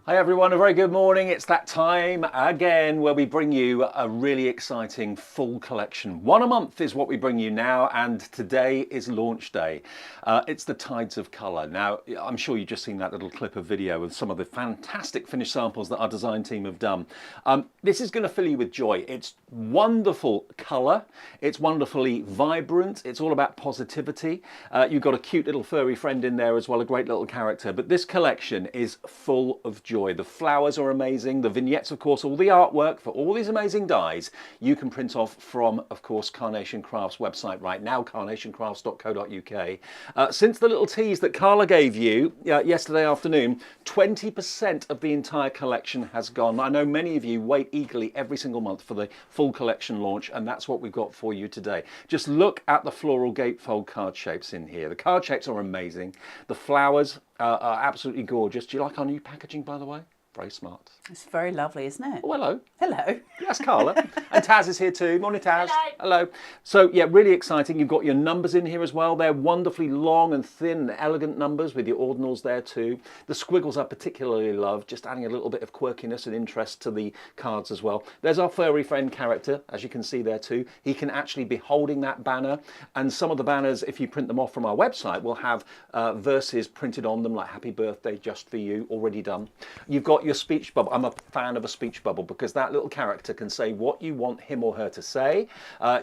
Hi everyone, a very good morning. It's that time again where we bring you a really exciting full collection. One a month is what we bring you now, and today is launch day. It's the Tides of Colour. Now, I'm sure you've just seen that little clip of video of some of the fantastic finished samples that our design team have done. This is going to fill you with joy. It's wonderful colour. It's wonderfully vibrant. It's all about positivity. You've got a cute little furry friend in there as well, a great little character. But this collection is full of joy. The flowers are amazing. The vignettes, of course, all the artwork for all these amazing dies you can print off from, of course, Carnation Crafts website right now, carnationcrafts.co.uk. Since the little tease that Carla gave you yesterday afternoon, 20% of the entire collection has gone. I know many of you wait eagerly every single month for the full collection launch, and that's what we've got for you today. Just look at the floral gatefold card shapes in here. The card shapes are amazing. The flowers are absolutely gorgeous. Do you like our new packaging, by the way? Very smart. It's very lovely, isn't it? Oh, hello. Hello. That's Carla. And Taz is here too. Morning, Taz. Hello. Hello. So, yeah, really exciting. You've got your numbers in here as well. They're wonderfully long and thin and elegant numbers with your ordinals there too. The squiggles I particularly love, just adding a little bit of quirkiness and interest to the cards as well. There's our furry friend character, as you can see there too. He can actually be holding that banner. And some of the banners, if you print them off from our website, will have verses printed on them, like Happy Birthday Just For You, already done. You've got your speech bubble. I'm a fan of a speech bubble because that little character can say what you want him or her to say.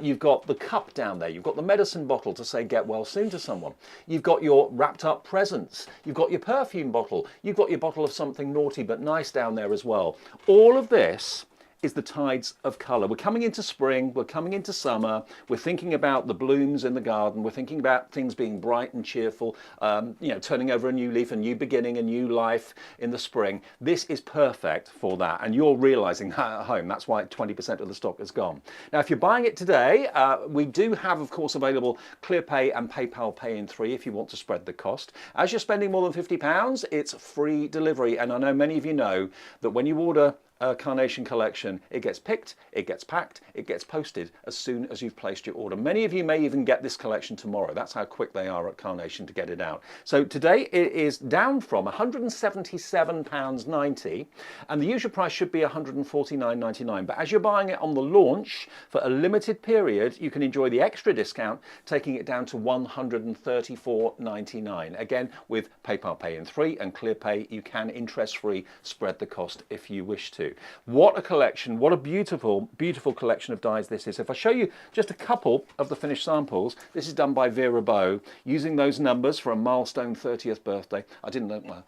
You've got the cup down there. You've got the medicine bottle to say get well soon to someone. You've got your wrapped up presents. You've got your perfume bottle. You've got your bottle of something naughty but nice down there as well. All of this is the Tides of Colour. We're coming into spring, we're coming into summer, we're thinking about the blooms in the garden, we're thinking about things being bright and cheerful, you know, turning over a new leaf, a new beginning, a new life in the spring. This is perfect for that, and you're realising that at home. That's why 20% of the stock is gone. Now, if you're buying it today, we do have, of course, available ClearPay and PayPal Pay in 3 if you want to spread the cost. As you're spending more than £50, it's free delivery, and I know many of you know that when you order Carnation collection, it gets picked, it gets packed, it gets posted as soon as you've placed your order. Many of you may even get this collection tomorrow. That's how quick they are at Carnation to get it out. So today it is down from £177.90, and the usual price should be £149.99. But as you're buying it on the launch for a limited period, you can enjoy the extra discount, taking it down to £134.99. Again, with PayPal Pay in 3 and ClearPay, you can interest-free spread the cost if you wish to. What a collection, what a beautiful, beautiful collection of dies this is. If I show you just a couple of the finished samples, this is done by Vera Bow, using those numbers for a milestone 30th birthday. I didn't like my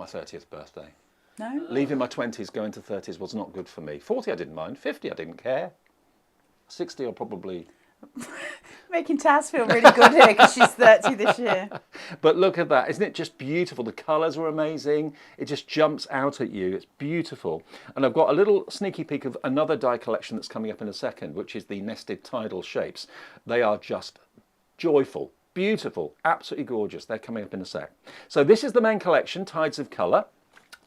30th birthday. No? Leaving my 20s, going to 30s was not good for me. 40 I didn't mind, 50 I didn't care. 60 I'll probably... Making Taz feel really good here because she's 30 this year. But look at that, isn't it just beautiful? The colours are amazing. It just jumps out at you. It's beautiful. And I've got a little sneaky peek of another die collection that's coming up in a second, which is the nested tidal shapes. They are just joyful, beautiful, absolutely gorgeous. They're coming up in a sec. So this is the main collection, Tides of Colour.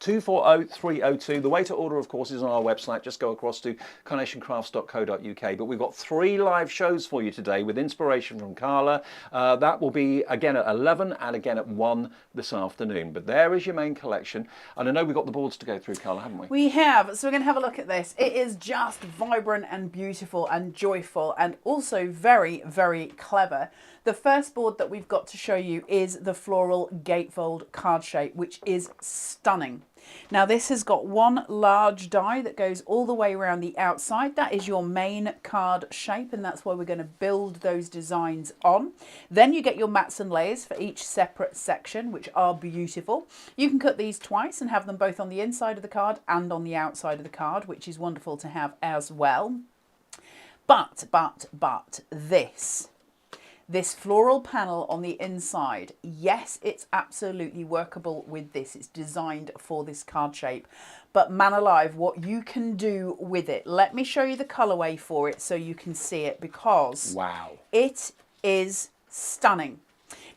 240302. The way to order, of course, is on our website. Just go across to carnationcrafts.co.uk. But we've got 3 live shows for you today with inspiration from Carla. That will be again at 11 and again at 1 this afternoon. But there is your main collection. And I know we've got the boards to go through, Carla, haven't we? We have. So we're going to have a look at this. It is just vibrant and beautiful and joyful and also very, very clever. The first board that we've got to show you is the floral gatefold card shape, which is stunning. Now this has got one large die that goes all the way around the outside. That is your main card shape, and that's where we're going to build those designs on. Then you get your mats and layers for each separate section, which are beautiful. You can cut these twice and have them both on the inside of the card and on the outside of the card, which is wonderful to have as well. But this floral panel on the inside, yes, it's absolutely workable with this. It's designed for this card shape. But man alive, what you can do with it. Let me show you the colourway for it so you can see it, because wow, it is stunning.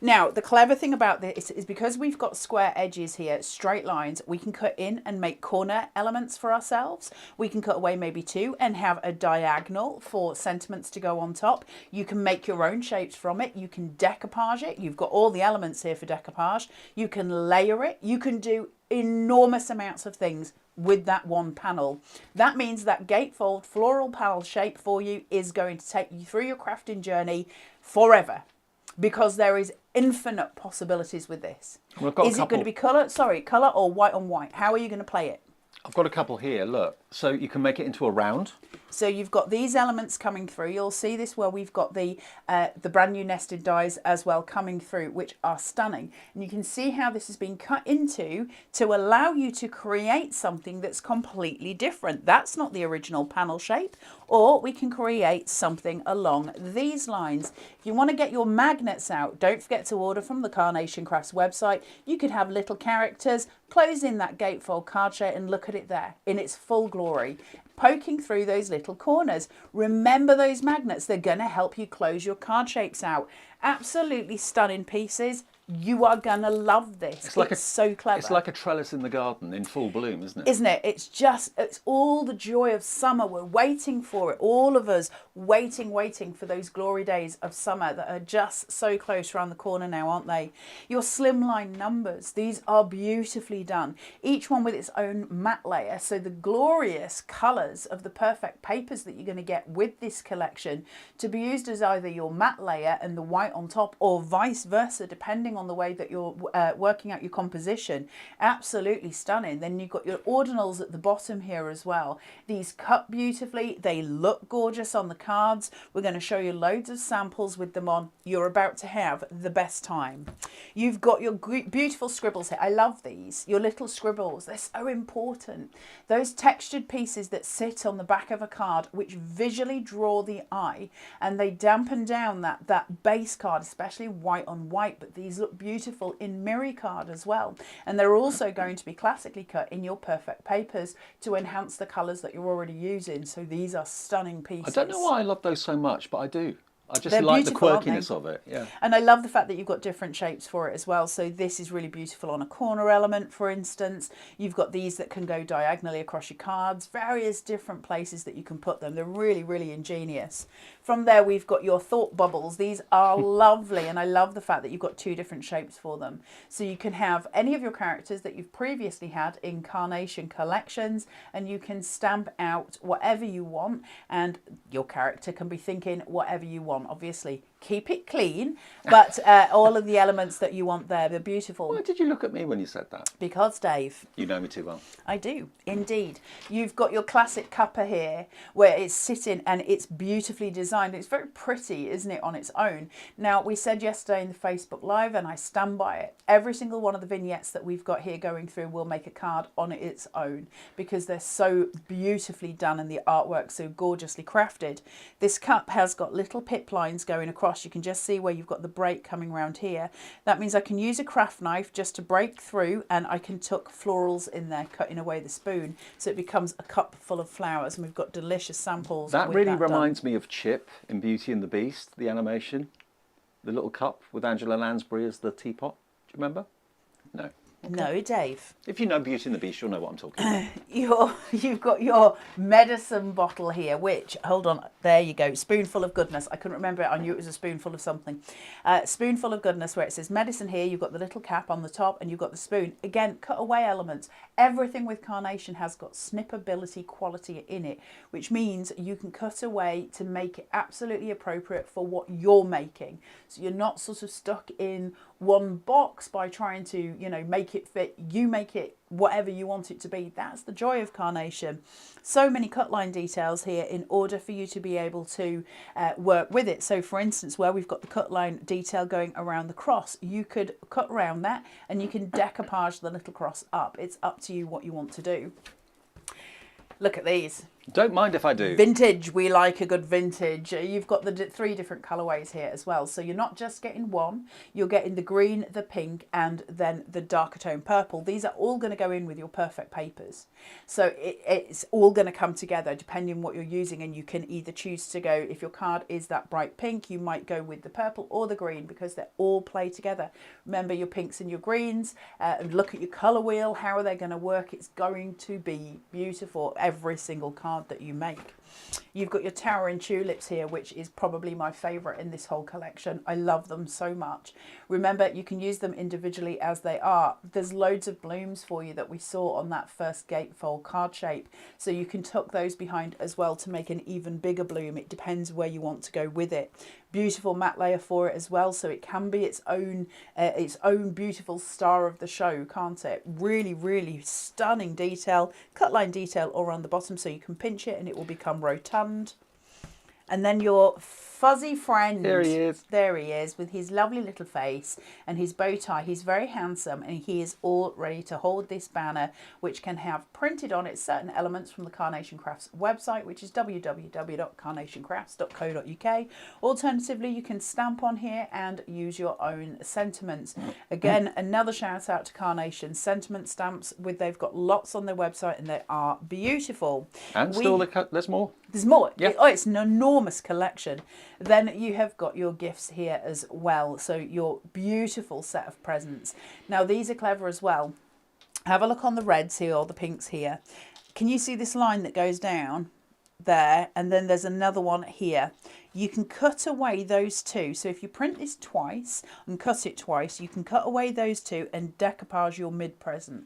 Now, the clever thing about this is because we've got square edges here, straight lines, we can cut in and make corner elements for ourselves. We can cut away maybe 2 and have a diagonal for sentiments to go on top. You can make your own shapes from it. You can decoupage it. You've got all the elements here for decoupage. You can layer it. You can do enormous amounts of things with that one panel. That means that gatefold floral panel shape for you is going to take you through your crafting journey forever, because there is infinite possibilities with this. Is it going to be colour? Sorry, colour or white on white? How are you going to play it? I've got a couple here, look. So you can make it into a round. So you've got these elements coming through. You'll see this where we've got the brand new nested dies as well coming through, which are stunning. And you can see how this has been cut into to allow you to create something that's completely different. That's not the original panel shape, or we can create something along these lines. If you want to get your magnets out, don't forget to order from the Carnation Crafts website. You could have little characters, close in that gatefold card shape and look at it there in its full glory, poking through those little corners. Remember those magnets, they're going to help you close your card shapes out. Absolutely stunning pieces. You are going to love this. It's so clever. It's like a trellis in the garden in full bloom, isn't it? Isn't it? It's all the joy of summer. We're waiting for it. All of us waiting for those glory days of summer that are just so close around the corner now, aren't they? Your slimline numbers, these are beautifully done. Each one with its own matte layer. So the glorious colours of the perfect papers that you're going to get with this collection to be used as either your matte layer and the white on top, or vice versa, depending on the way that you're working out your composition. Absolutely stunning. Then you've got your ordinals at the bottom here as well. These cut beautifully. They look gorgeous on the cards. We're going to show you loads of samples with them on. You're about to have the best time. You've got your beautiful scribbles here. I love these. Your little scribbles. They're so important. Those textured pieces that sit on the back of a card, which visually draw the eye, and they dampen down that base card, especially white on white, but these look beautiful in mirror card as well. And they're also going to be classically cut in your perfect papers to enhance the colours that you're already using. So these are stunning pieces. I don't know why I love those so much, but I do. I just They're like the beautiful, quirkiness of it. Yeah. And I love the fact that you've got different shapes for it as well. So this is really beautiful on a corner element, for instance. You've got these that can go diagonally across your cards, various different places that you can put them. They're really, really ingenious. From there, we've got your thought bubbles. These are lovely, and I love the fact that you've got two different shapes for them. So you can have any of your characters that you've previously had in Carnation collections, and you can stamp out whatever you want, and your character can be thinking whatever you want. Obviously, keep it clean, but all of the elements that you want there, they're beautiful. Why did you look at me when you said that? Because, Dave, you know me too well. I do, indeed. You've got your classic cuppa here, where it's sitting and it's beautifully designed. It's very pretty, isn't it, on its own? Now, we said yesterday in the Facebook Live, and I stand by it, every single one of the vignettes that we've got here going through will make a card on its own, because they're so beautifully done and the artwork so gorgeously crafted. This cup has got little pip lines going across. You can just see where you've got the break coming around here. That means I can use a craft knife just to break through, and I can tuck florals in there, cutting away the spoon, so it becomes a cup full of flowers, and we've got delicious samples. That really reminds me of Chip in Beauty and the Beast, the animation, the little cup with Angela Lansbury as the teapot. Do you remember? No. Okay. No, Dave. If you know Beauty and the Beast, you'll know what I'm talking about. You've got your medicine bottle here, which, hold on, there you go, spoonful of goodness. I couldn't remember it. I knew it was a spoonful of something. Spoonful of goodness, where it says medicine here. You've got the little cap on the top, and you've got the spoon. Again, cut away elements. Everything with Carnation has got snippability quality in it, which means you can cut away to make it absolutely appropriate for what you're making. So you're not sort of stuck in one box by trying to, you know, make it fit. You make it whatever you want it to be. That's the joy of Carnation. So many cut line details here in order for you to be able to work with it. So for instance, where we've got the cut line detail going around the cross, you could cut around that and you can decoupage the little cross up. It's up to you what you want to do. Look at these. Don't mind if I do. Vintage, we like a good vintage. You've got the three different colourways here as well. So you're not just getting one, you're getting the green, the pink, and then the darker tone purple. These are all going to go in with your perfect papers. So it's all going to come together depending on what you're using, and you can either choose to go, if your card is that bright pink, you might go with the purple or the green, because they all play together. Remember your pinks and your greens, and look at your colour wheel. How are they going to work? It's going to be beautiful, every single card that you make. You've got your towering tulips here, which is probably my favourite in this whole collection. I love them so much. Remember, you can use them individually as they are. There's loads of blooms for you that we saw on that first gatefold card shape. So you can tuck those behind as well to make an even bigger bloom. It depends where you want to go with it. Beautiful matte layer for it as well, so it can be its own beautiful star of the show, can't it? Really, really stunning detail, cut line detail all around the bottom, so you can pinch it and it will become rotund. And then your fuzzy friend. There he is. There he is with his lovely little face and his bow tie. He's very handsome and he is all ready to hold this banner, which can have printed on it certain elements from the Carnation Crafts website, which is www.carnationcrafts.co.uk. Alternatively, you can stamp on here and use your own sentiments. Again, another shout out to Carnation sentiment stamps. They've got lots on their website and they are beautiful. And there's more. There's more. Yeah. It's an enormous collection. Then you have got your gifts here as well. So your beautiful set of presents. Now these are clever as well. Have a look on the reds here or the pinks here. Can you see this line that goes down there? And then there's another one here. You can cut away those two. So if you print this twice and cut it twice, you can cut away those two and decoupage your mid present.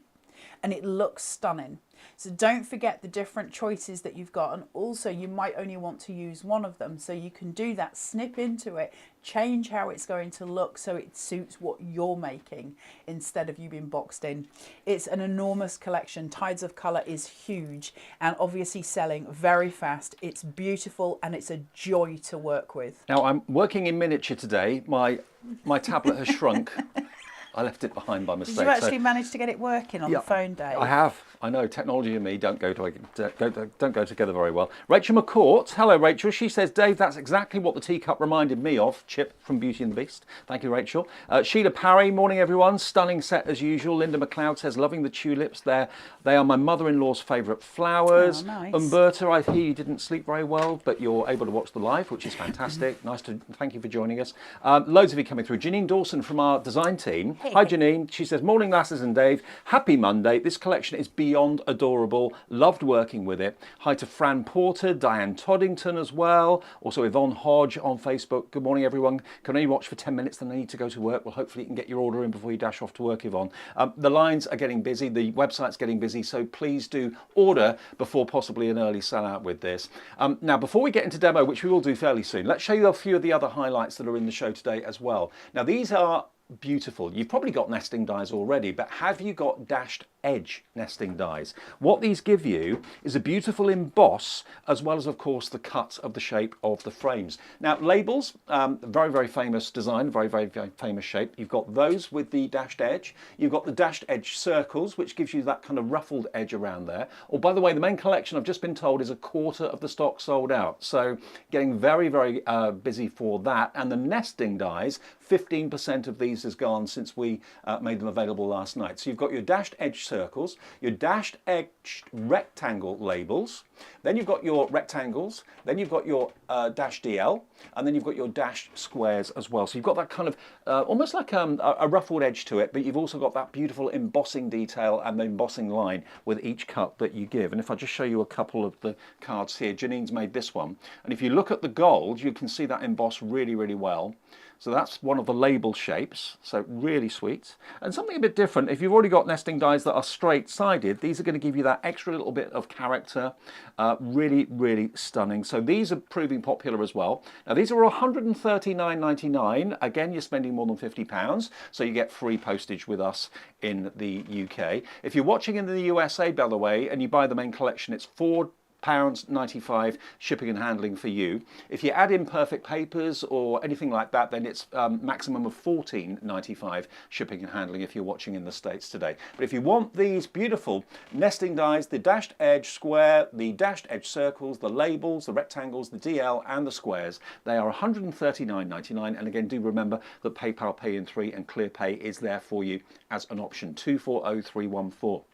And it looks stunning. So don't forget the different choices that you've got, and also you might only want to use one of them, so you can do that, snip into it, change how it's going to look so it suits what you're making instead of you being boxed in. It's an enormous collection. Tides of Colour is huge and obviously selling very fast. It's beautiful and it's a joy to work with. Now I'm working in miniature today. My tablet has shrunk. I left it behind by mistake. Did you actually manage to get it working on the phone, Dave? I have. I know technology and me don't go together very well. Rachel McCourt, hello Rachel. She says, Dave, that's exactly what the teacup reminded me of. Chip from Beauty and the Beast. Thank you, Rachel. Sheila Parry, morning everyone. Stunning set as usual. Linda McLeod says, loving the tulips there. They are my mother-in-law's favourite flowers. Oh, nice. Umberta, I hear you didn't sleep very well, but you're able to watch the live, which is fantastic. Thank you for joining us. Loads of you coming through. Janine Dawson from our design team. Hi Janine. She says, morning lasses and Dave. Happy Monday. This collection is beyond adorable. Loved working with it. Hi to Fran Porter, Diane Toddington as well. Also Yvonne Hodge on Facebook. Good morning everyone. Can only watch for 10 minutes, then I need to go to work. Well, hopefully you can get your order in before you dash off to work, Yvonne. The lines are getting busy. The website's getting busy. So please do order before possibly an early sellout with this. Now, before we get into demo, which we will do fairly soon, let's show you a few of the other highlights that are in the show today as well. Now, these are beautiful. You've probably got nesting dies already, but have you got dashed edge nesting dies? What these give you is a beautiful emboss, as well as of course the cut of the shape of the frames. Now labels, very, very famous design, very, very, very famous shape. You've got those with the dashed edge. You've got the dashed edge circles, which gives you that kind of ruffled edge around there. Oh, by the way, the main collection I've just been told is a quarter of the stock sold out. So getting very, very busy for that. And the nesting dies, 15% of these has gone since we made them available last night. So you've got your dashed edge circles, your dashed edge rectangle labels, then you've got your rectangles, then you've got your dash DL, and then you've got your dash squares as well. So you've got that kind of almost like a ruffled edge to it, but you've also got that beautiful embossing detail and the embossing line with each cut that you give. And if I just show you a couple of the cards here, Janine's made this one, and if you look at the gold, you can see that emboss really, really well. So that's one of the label shapes, so really sweet. And something a bit different, if you've already got nesting dies that are straight-sided, these are going to give you that extra little bit of character. Really, really stunning. So these are proving popular as well. Now these are $139.99. Again, you're spending more than £50, so you get free postage with us in the UK. If you're watching in the USA, by the way, and you buy the main collection, it's £4.95 shipping and handling for you. If you add in perfect papers or anything like that, then it's maximum of $14.95 shipping and handling if you're watching in the States today. But if you want these beautiful nesting dies, the dashed edge square, the dashed edge circles, the labels, the rectangles, the DL and the squares, they are $139.99. And again, do remember that PayPal Pay in 3 and ClearPay is there for you as an option, 240314.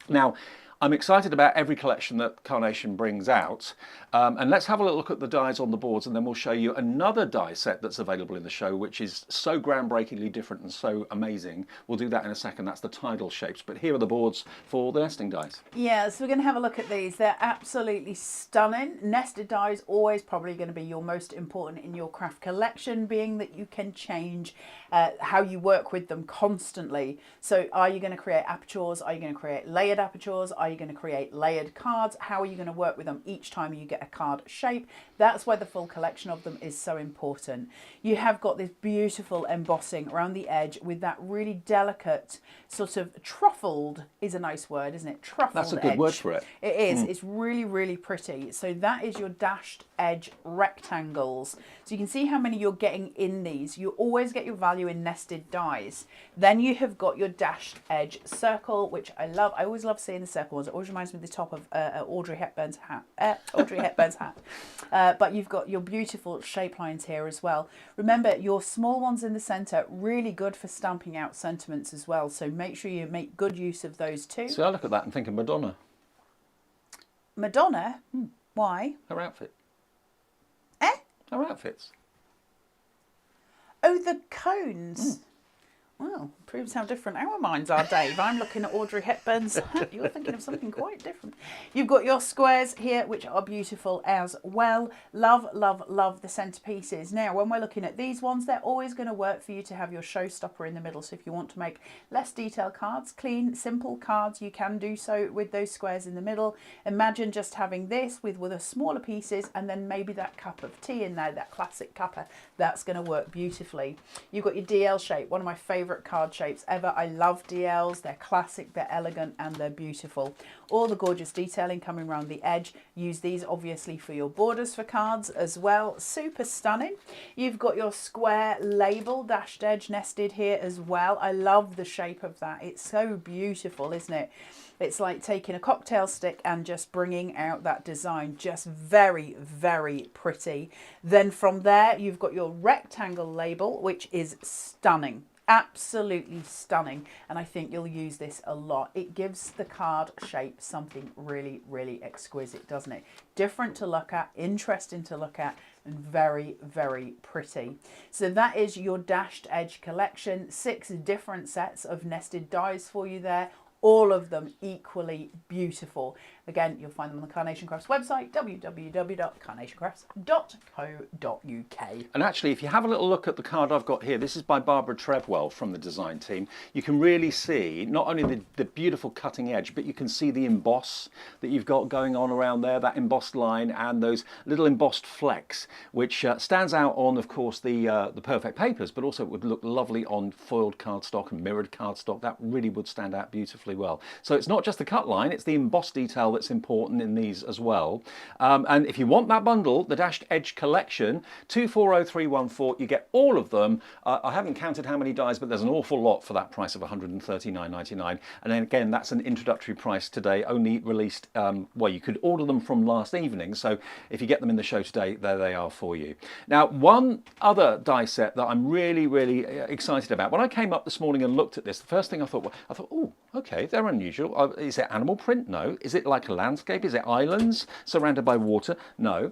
Now, I'm excited about every collection that Carnation brings out. And let's have a little look at the dies on the boards, and then we'll show you another die set that's available in the show, which is so groundbreakingly different and so amazing. We'll do that in a second. That's the tidal shapes. But here are the boards for the nesting dies. Yeah, so we're going to have a look at these. They're absolutely stunning. Nested dies always probably going to be your most important in your craft collection, being that you can change how you work with them constantly. So are you going to create apertures? Are you going to create layered apertures? Are you going to create layered cards? How are you going to work with them each time you get a card shape? That's why the full collection of them is so important. You have got this beautiful embossing around the edge with that really delicate sort of truffled is a nice word, isn't it? Truffled That's a good edge. word for it. It is. It's really, really pretty. So that is your dashed edge rectangles. So you can see how many you're getting in these. You always get your value in nested dies. Then you have got your dashed edge circle, which I love. I always love seeing the circle ones. It always reminds me of the top of Audrey Hepburn's hat. But you've got your beautiful shape lines here as well. Remember, your small ones in the centre, really good for stamping out sentiments as well. So make sure you make good use of those too. So I look at that and think of Madonna. Madonna? Why? Her outfit. Eh? Her outfits. Oh, the cones. Well, proves how different our minds are, Dave. I'm looking at Audrey Hepburn's hat. You're thinking of something quite different. You've got your squares here, which are beautiful as well. Love, love, love the centerpieces. Now, when we're looking at these ones, they're always going to work for you to have your showstopper in the middle. So if you want to make less detailed cards, clean, simple cards, you can do so with those squares in the middle. Imagine just having this with the smaller pieces and then maybe that cup of tea in there, that classic cuppa. That's going to work beautifully. You've got your DL shape, one of my favourite card shapes ever. I love DLs. They're classic, they're elegant, and they're beautiful. All the gorgeous detailing coming around the edge. Use these obviously for your borders for cards as well. Super stunning. You've got your square label dashed edge nested here as well. I love the shape of that. It's so beautiful, isn't it? It's like taking a cocktail stick and just bringing out that design. Just very, very pretty. Then from there, you've got your rectangle label, which is stunning. Absolutely stunning, and I think you'll use this a lot. It gives the card shape something really, really exquisite, doesn't it? Different to look at, interesting to look at, and very, very pretty. So that is your dashed edge collection. 6 different sets of nested dies for you there. All of them equally beautiful. Again, you'll find them on the Carnation Crafts website, www.carnationcrafts.co.uk. And actually, if you have a little look at the card I've got here, this is by Barbara Treadwell from the design team. You can really see not only the beautiful cutting edge, but you can see the emboss that you've got going on around there, that embossed line and those little embossed flecks, which stands out on, of course, the perfect papers, but also it would look lovely on foiled cardstock and mirrored cardstock. That really would stand out beautifully well. So it's not just the cut line, it's the embossed detail that's important in these as well. And if you want that bundle, the Dashed Edge collection, 240314, you get all of them. I haven't counted how many dies, but there's an awful lot for that price of $139.99. And then again, that's an introductory price today, only released, well, you could order them from last evening. So if you get them in the show today, there they are for you. Now, one other die set that I'm really, really excited about. When I came up this morning and looked at this, the first thing I thought, oh, okay, they're unusual. Is it animal print? No. Is it like a landscape? Is it islands surrounded by water? No.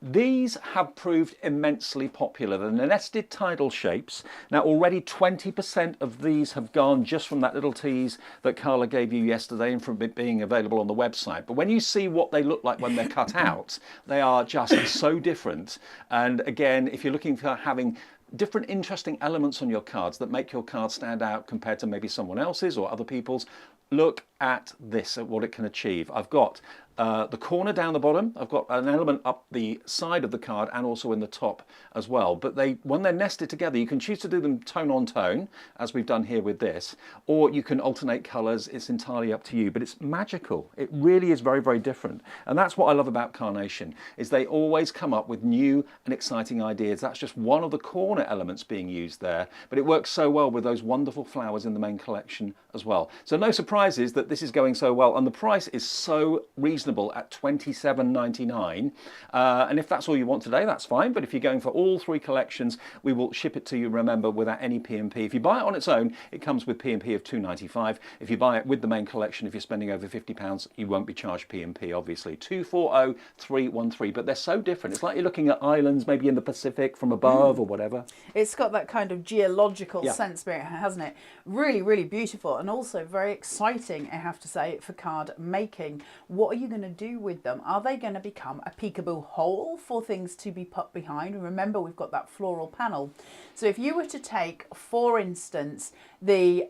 These have proved immensely popular. The nested tidal shapes. Now already 20% of these have gone just from that little tease that Carla gave you yesterday and from it being available on the website. But when you see what they look like when they're cut out, they are just so different. And again, if you're looking for having different interesting elements on your cards that make your card stand out compared to maybe someone else's or other people's, look at this, at what it can achieve. I've got the corner down the bottom, I've got an element up the side of the card and also in the top as well. But when they're nested together, you can choose to do them tone on tone, as we've done here with this, or you can alternate colours. It's entirely up to you, but it's magical. It really is very, very different. And that's what I love about Carnation, is they always come up with new and exciting ideas. That's just one of the corner elements being used there, but it works so well with those wonderful flowers in the main collection as well. So no surprises that that this is going so well, and the price is so reasonable at £27.99. And if that's all you want today, that's fine. But if you're going for all 3 collections, we will ship it to you, remember, without any P&P. If you buy it on its own, it comes with P&P of £2.95. If you buy it with the main collection, if you're spending over £50, you won't be charged P&P, obviously. 240313. But they're so different. It's like you're looking at islands, maybe in the Pacific from above or whatever. It's got that kind of geological sense to it, hasn't it? Really, really beautiful, and also very exciting, I have to say, for card making. What are you going to do with them? Are they going to become a peekaboo hole for things to be put behind? Remember, we've got that floral panel. So if you were to take, for instance, the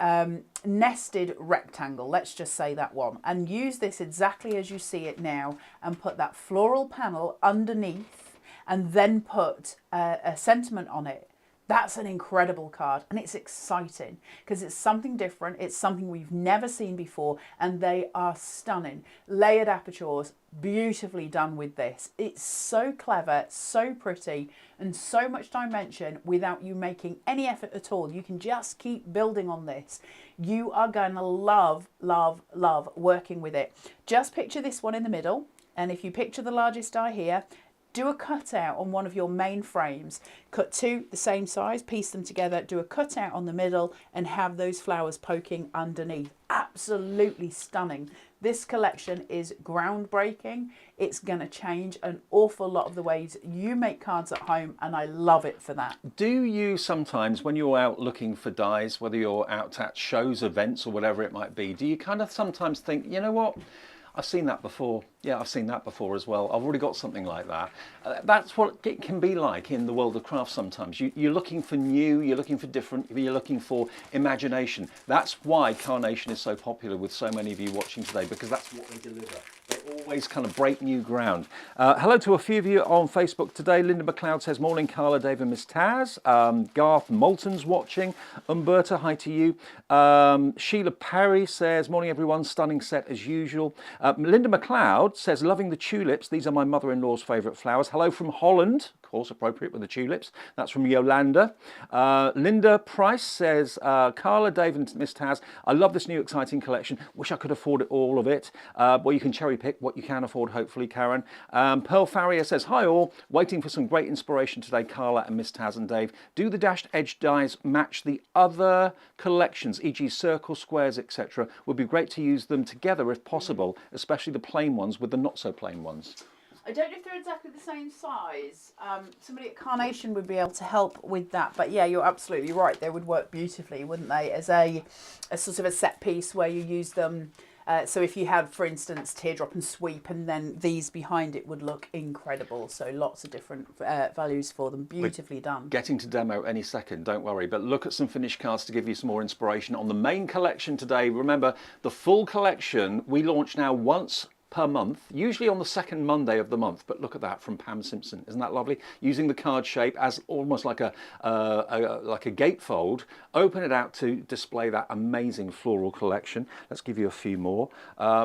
nested rectangle, let's just say that one, and use this exactly as you see it now, and put that floral panel underneath, and then put a sentiment on it, that's an incredible card, and it's exciting because it's something different. It's something we've never seen before, and they are stunning. Layered apertures, beautifully done with this. It's so clever, so pretty, and so much dimension without you making any effort at all. You can just keep building on this. You are going to love, love, love working with it. Just picture this one in the middle, and if you picture the largest die here, do a cutout on one of your main frames. Cut 2 the same size, piece them together, do a cutout on the middle, and have those flowers poking underneath. Absolutely stunning. This collection is groundbreaking. It's going to change an awful lot of the ways you make cards at home, and I love it for that. Do you sometimes, when you're out looking for dies, whether you're out at shows, events, or whatever it might be, do you kind of sometimes think, you know what? I've seen that before. Yeah, I've seen that before as well. I've already got something like that. That's what it can be like in the world of craft sometimes. You're looking for new, you're looking for different, you're looking for imagination. That's why Carnation is so popular with so many of you watching today, because that's what they deliver. They always kind of break new ground. Hello to a few of you on Facebook today. Linda McLeod says, morning, Carla, Dave and Miss Taz. Garth Moulton's watching. Umberta, hi to you. Sheila Parry says, morning everyone, stunning set as usual. Linda McLeod says, loving the tulips. These are my mother-in-law's favourite flowers. Hello from Holland. Of course, appropriate with the tulips. That's from Yolanda. Linda Price says, Carla, Dave and Miss Taz, I love this new exciting collection. Wish I could afford all of it. Well, you can cherry pick what you can afford, hopefully, Karen. Pearl Farrier says, hi all, waiting for some great inspiration today, Carla and Miss Taz and Dave. Do the dashed edge dies match the other collections, e.g. circles, squares, etc.? Would be great to use them together if possible, especially the plain ones with the not so plain ones. I don't know if they're exactly the same size. Somebody at Carnation would be able to help with that. But yeah, you're absolutely right. They would work beautifully, wouldn't they? As a sort of a set piece where you use them. So if you had, for instance, teardrop and sweep, and then these behind it would look incredible. So lots of different values for them. Beautifully done. Getting to demo any second, don't worry. But look at some finished cards to give you some more inspiration on the main collection today. Remember, the full collection we launch now once per month, usually on the second Monday of the month. But look at that from Pam Simpson. Isn't that lovely? Using the card shape as almost like a gatefold. Open it out to display that amazing floral collection. Let's give you a few more.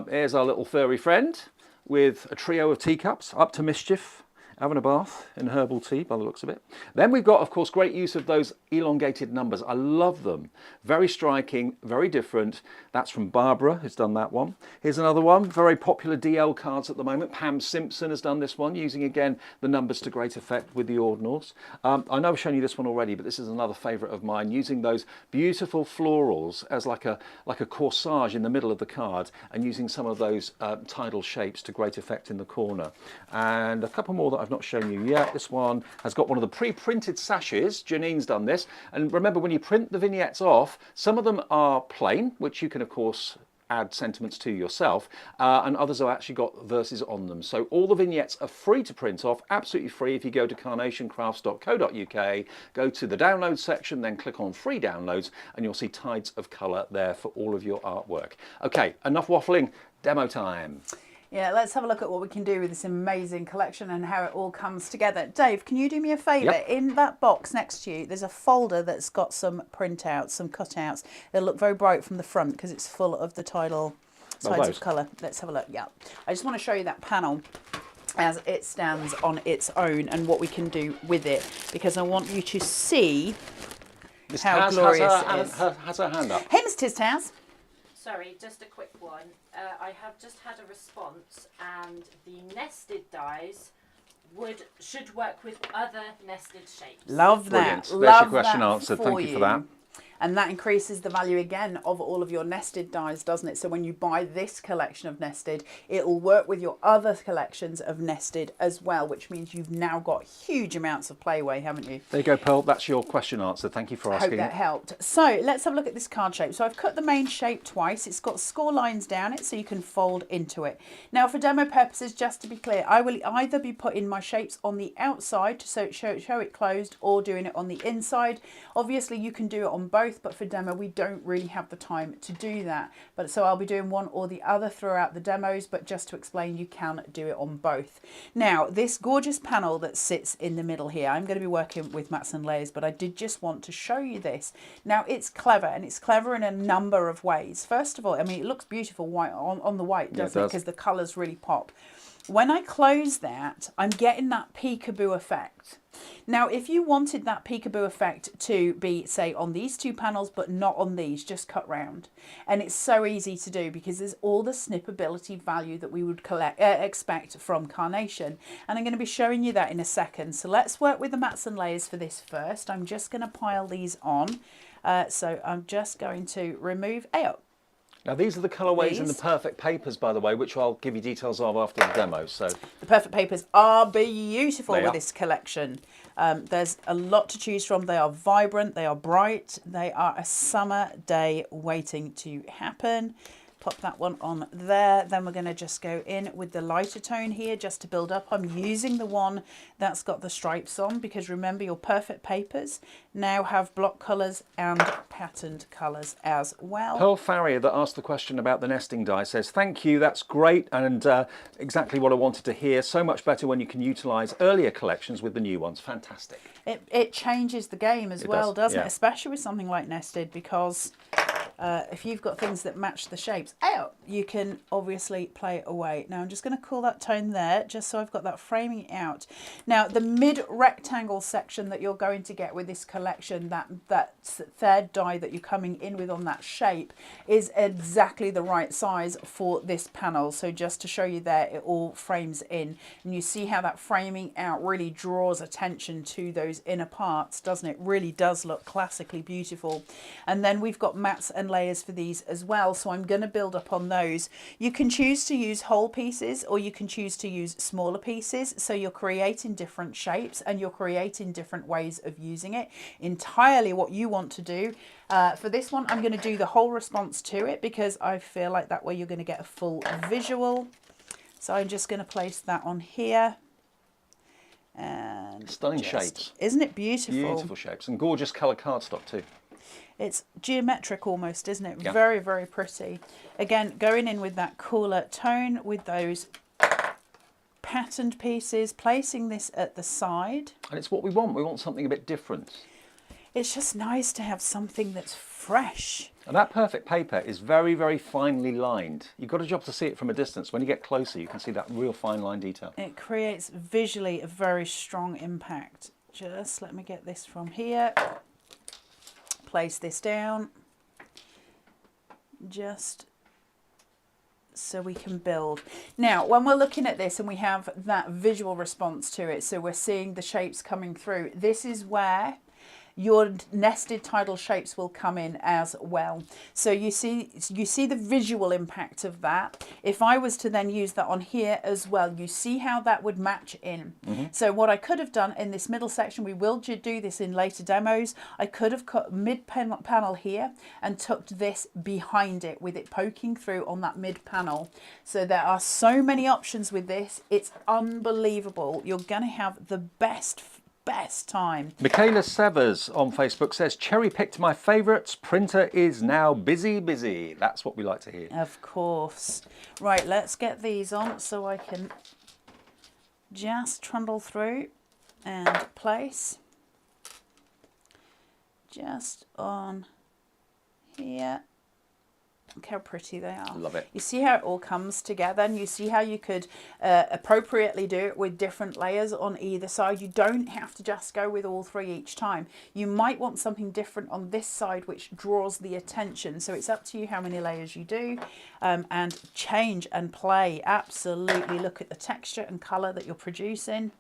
Here's our little furry friend with a trio of teacups, up to mischief, having a bath in herbal tea by the looks of it. Then we've got, of course, great use of those elongated numbers. I love them. Very striking, very different. That's from Barbara, who's done that one. Here's another one. Very popular DL cards at the moment. Pam Simpson has done this one, using, again, the numbers to great effect with the ordinals. I know I've shown you this one already, but this is another favourite of mine, using those beautiful florals as like a corsage in the middle of the card, and using some of those tidal shapes to great effect in the corner. And a couple more that I've not shown you yet. This one has got one of the pre-printed sashes. Janine's done this. And remember, when you print the vignettes off, some of them are plain, which you can, of course, add sentiments to yourself, and others have actually got verses on them. So all the vignettes are free to print off, absolutely free. If you go to carnationcrafts.co.uk, go to the download section, then click on free downloads, and you'll see tides of colour there for all of your artwork. Okay, enough waffling, demo time. Yeah, let's have a look at what we can do with this amazing collection and how it all comes together. Dave, can you do me a favour? Yep. In that box next to you, there's a folder that's got some printouts, some cutouts. They'll look very bright from the front because it's full of the tidal sides of colour. Let's have a look. Yeah, I just want to show you that panel as it stands on its own and what we can do with it, because I want you to see how glorious it is. Has her hand up. Hey, Miss Tiz Taz. Sorry, just a quick one. I have just had a response, and the nested dies should work with other nested shapes. Love that. Brilliant. There's Love your question that answered. for Thank you for that. And that increases the value again of all of your nested dies, doesn't it? So when you buy this collection of nested, it'll work with your other collections of nested as well, which means you've now got huge amounts of playway, haven't you? There you go, Pearl. That's your question answered. Thank you for asking. Hope that helped. So let's have a look at this card shape. So I've cut the main shape twice. It's got score lines down it so you can fold into it. Now for demo purposes, just to be clear, I will either be putting my shapes on the outside to show it closed, or doing it on the inside. Obviously you can do it on both, but for demo we don't really have the time to do that. But so I'll be doing one or the other throughout the demos, but just to explain, you can do it on both. Now this gorgeous panel that sits in the middle here, I'm going to be working with mats and layers, but I did just want to show you this. Now it's clever, and it's clever in a number of ways. First of all, I mean, it looks beautiful white on the white, doesn't it? Because the colours really pop. When I close that, I'm getting that peekaboo effect. Now, if you wanted that peekaboo effect to be, say, on these two panels, but not on these, just cut round. And it's so easy to do because there's all the snippability value that we would expect from Carnation. And I'm going to be showing you that in a second. So let's work with the mats and layers for this first. I'm just going to pile these on. So I'm just going to remove out. Now these are the colourways in the perfect papers, by the way, which I'll give you details of after the demo. So the perfect papers are beautiful with this collection. There's a lot to choose from. They are vibrant, they are bright, they are a summer day waiting to happen. Pop that one on there. Then we're going to just go in with the lighter tone here just to build up. I'm using the one that's got the stripes on because remember, your perfect papers now have block colours and patterned colours as well. Pearl Farrier, that asked the question about the nesting die, says, thank you, that's great, and exactly what I wanted to hear. So much better when you can utilise earlier collections with the new ones. Fantastic. It changes the game as well, doesn't it? Yeah. Especially with something like nested, because if you've got things that match the shapes, you can obviously play away. Now I'm just going to call that tone there, just so I've got that framing out. Now the mid rectangle section that you're going to get with this collection, that third die that you're coming in with on that shape, is exactly the right size for this panel. So just to show you there, it all frames in, and you see how that framing out really draws attention to those inner parts, doesn't it? Really does look classically beautiful. And then we've got mats and layers for these as well, so I'm going to build up on those. You can choose to use whole pieces, or you can choose to use smaller pieces, so you're creating different shapes and you're creating different ways of using it. Entirely what you want to do. For this one, I'm going to do the whole response to it because I feel like that way you're going to get a full visual. So I'm just going to place that on here. And stunning shapes. Isn't it beautiful? Beautiful shapes, and gorgeous colour cardstock too. It's geometric almost, isn't it? Yeah. Very, very pretty. Again, going in with that cooler tone with those patterned pieces, placing this at the side. And it's what we want. We want something a bit different. It's just nice to have something that's fresh. And that perfect paper is very, very finely lined. You've got a job to see it from a distance. When you get closer, you can see that real fine line detail. It creates visually a very strong impact. Just let me get this from here. Place this down. Just so we can build. Now, when we're looking at this and we have that visual response to it, so we're seeing the shapes coming through, this is where your nested tidal shapes will come in as well. So you see the visual impact of that. If I was to then use that on here as well, you see how that would match in. So what I could have done in this middle section, we will do this in later demos, I could have cut mid panel here and tucked this behind it with it poking through on that mid panel. So there are so many options with this. It's unbelievable. You're going to have the best time. Michaela Severs on Facebook says, cherry-picked my favourites. Printer is now busy. That's what we like to hear. Of course. Right, let's get these on so I can just trundle through and place. Just on here. Look how pretty they are. Love it. You see how it all comes together, and you see how you could appropriately do it with different layers on either side. You don't have to just go with all three each time. You might want something different on this side which draws the attention. So it's up to you how many layers you do, and change and play. Absolutely. Look at the texture and colour that you're producing.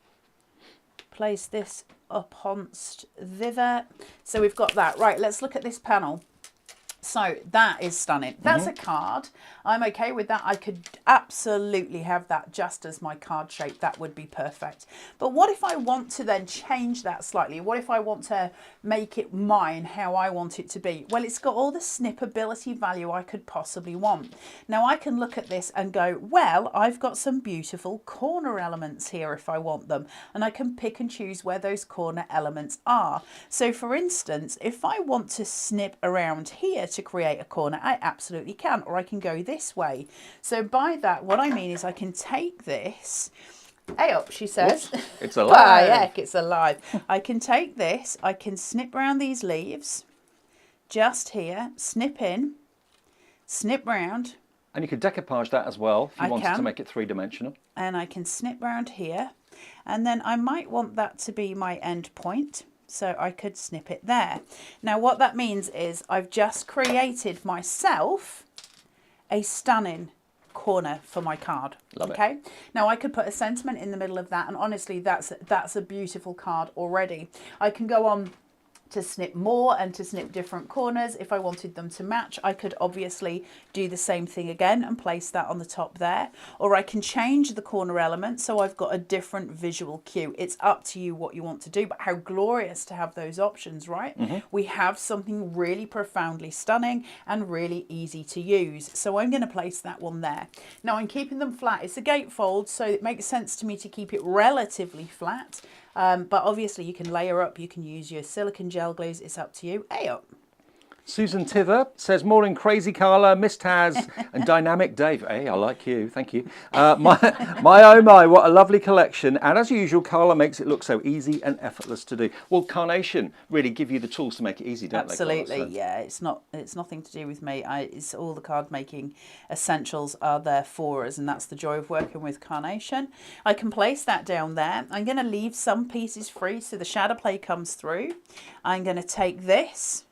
Place this upon thither. So we've got that. Right, let's look at this panel. So that is stunning. That's a card. I'm okay with that. I could absolutely have that just as my card shape. That would be perfect. But what if I want to then change that slightly? What if I want to make it mine, how I want it to be? Well, it's got all the snippability value I could possibly want. Now I can look at this and go, well, I've got some beautiful corner elements here if I want them. And I can pick and choose where those corner elements are. So for instance, if I want to snip around here to create a corner, I absolutely can, or I can go this way. So by that, what I mean is I can take this, hey up, she says. Oops, it's alive. Heck, it's alive. I can take this, I can snip around these leaves, just here, snip in, snip round. And you could decoupage that as well if you wanted to can. make it three-dimensional. And I can snip round here, and then I might want that to be my end point. So I could snip it there. Now what that means is I've just created myself a stunning corner for my card. Love okay. Now I could put a sentiment in the middle of that, and honestly that's a beautiful card already. I can go on to snip more and to snip different corners. If I wanted them to match, I could obviously do the same thing again and place that on the top there. Or I can change the corner element so I've got a different visual cue. It's up to you what you want to do, but how glorious to have those options, right? We have something really profoundly stunning and really easy to use. So I'm going to place that one there. Now I'm keeping them flat. It's a gatefold, so it makes sense to me to keep it relatively flat. But obviously you can layer up, you can use your silicone gel glues, it's up to you. Hey up. Susan Tither says, morning crazy Carla, Miss Taz and dynamic Dave. Hey, I like you, thank you. My oh my, what a lovely collection. And as usual, Carla makes it look so easy and effortless to do. Well, Carnation really give you the tools to make it easy, don't Absolutely, they, Carla? So yeah, it's nothing to do with me. It's all the card making essentials are there for us, and that's the joy of working with Carnation. I can place that down there. I'm going to leave some pieces free so the shadow play comes through. I'm going to take this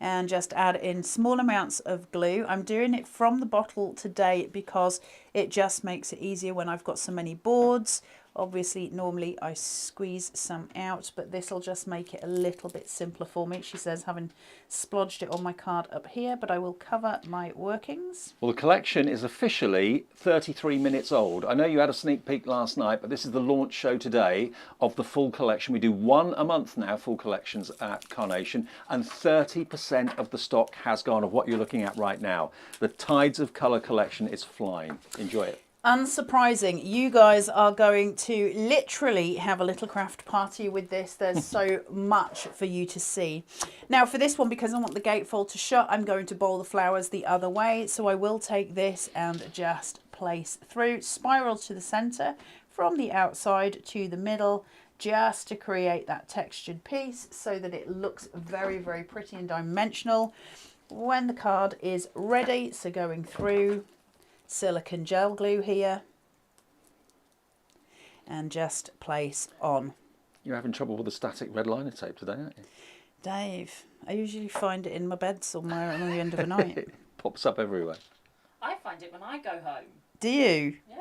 and just add in small amounts of glue. I'm doing it from the bottle today because it just makes it easier when I've got so many boards. Obviously, normally I squeeze some out, but this will just make it a little bit simpler for me. She says, having splodged it on my card up here, but I will cover my workings. well, the collection is officially 33 minutes old. I know you had a sneak peek last night, but this is the launch show today of the full collection. We do one a month now, full collections at Carnation, and 30% of the stock has gone of what you're looking at right now. The Tides of Colour collection is flying. Enjoy it. Unsurprising, you guys are going to literally have a little craft party with this. There's so much for you to see. Now for this one, because I want the gatefold to shut, I'm going to bowl the flowers the other way. So I will take this and just place through, spiral to the center, from the outside to the middle, just to create that textured piece so that it looks very, very pretty and dimensional when the card is ready. So going through, silicone gel glue here and just place on. You're having trouble with the static red liner tape today, aren't you? Dave, I usually find it in my bed somewhere on the end of the night. It pops up everywhere. I find it when I go home. Do you? Yeah.